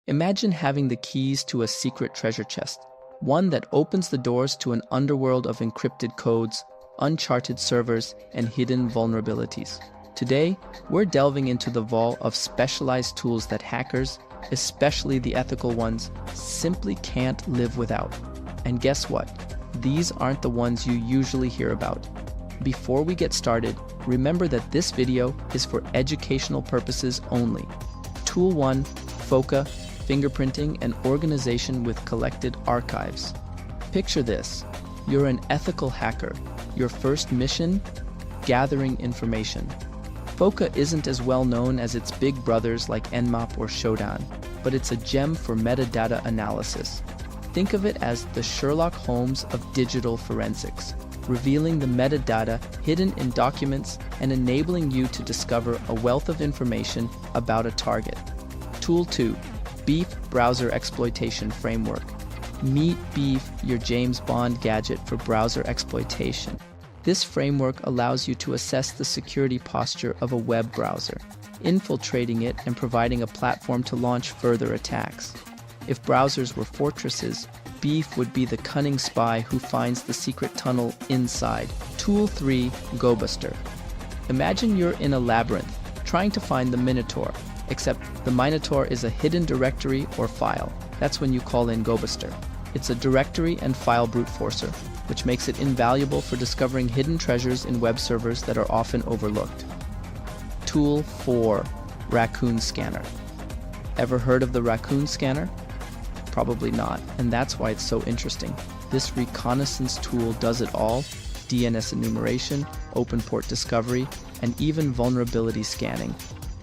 Imagine having the keys to a secret treasure chest, one that opens the doors to an underworld of encrypted codes, uncharted servers, and hidden vulnerabilities. Today, we're delving into the vault of specialized tools that hackers, especially the ethical ones, simply can't live without. And guess what? These aren't the ones you usually hear about. Before we get started, remember that this video is for educational purposes only. Tool 1, FOCA, fingerprinting and organization with collected archives. Picture this. You're an ethical hacker. Your first mission? Gathering information. FOCA isn't as well known as its big brothers like Nmap or Shodan, but it's a gem for metadata analysis. Think of it as the Sherlock Holmes of digital forensics, revealing the metadata hidden in documents and enabling you to discover a wealth of information about a target. Tool 2, Beef Browser Exploitation Framework. Meet Beef, your James Bond gadget for browser exploitation. This framework allows you to assess the security posture of a web browser, infiltrating it and providing a platform to launch further attacks. If browsers were fortresses, Beef would be the cunning spy who finds the secret tunnel inside. Tool 3, GoBuster. Imagine you're in a labyrinth, trying to find the Minotaur, except the Minotaur is a hidden directory or file. That's when you call in GoBuster. It's a directory and file brute forcer, which makes it invaluable for discovering hidden treasures in web servers that are often overlooked. Tool 4, Raccoon Scanner. Ever heard of the Raccoon Scanner? Probably not, and that's why it's so interesting. This reconnaissance tool does it all: DNS enumeration, open port discovery, and even vulnerability scanning.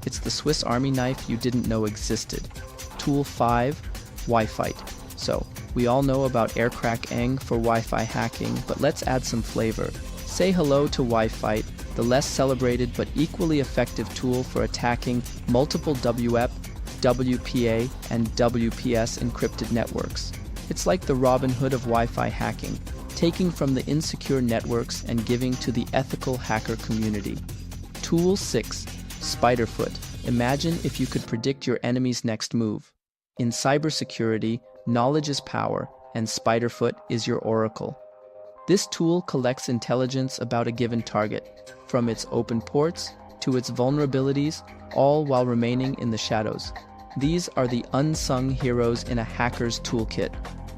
It's the Swiss Army knife you didn't know existed. Tool 5, Wi-Fi. So, we all know about AirCrackEng for Wi-Fi hacking, but let's add some flavor. Say hello to Wi-Fi, the less celebrated but equally effective tool for attacking multiple WEP, WPA, and WPS encrypted networks. It's like the Robin Hood of Wi-Fi hacking, taking from the insecure networks and giving to the ethical hacker community. Tool 6, Spiderfoot. Imagine if you could predict your enemy's next move. In cybersecurity, knowledge is power, and Spiderfoot is your oracle. This tool collects intelligence about a given target, from its open ports to its vulnerabilities, all while remaining in the shadows. These are the unsung heroes in a hacker's toolkit.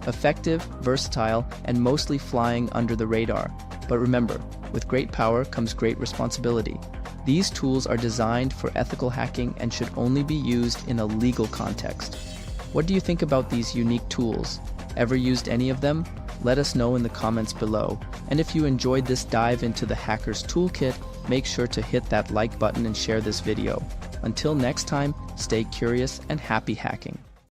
Effective, versatile, and mostly flying under the radar. But remember, with great power comes great responsibility. These tools are designed for ethical hacking and should only be used in a legal context. What do you think about these unique tools? Ever used any of them? Let us know in the comments below. And if you enjoyed this dive into the hacker's toolkit, make sure to hit that like button and share this video. Until next time, stay curious and happy hacking.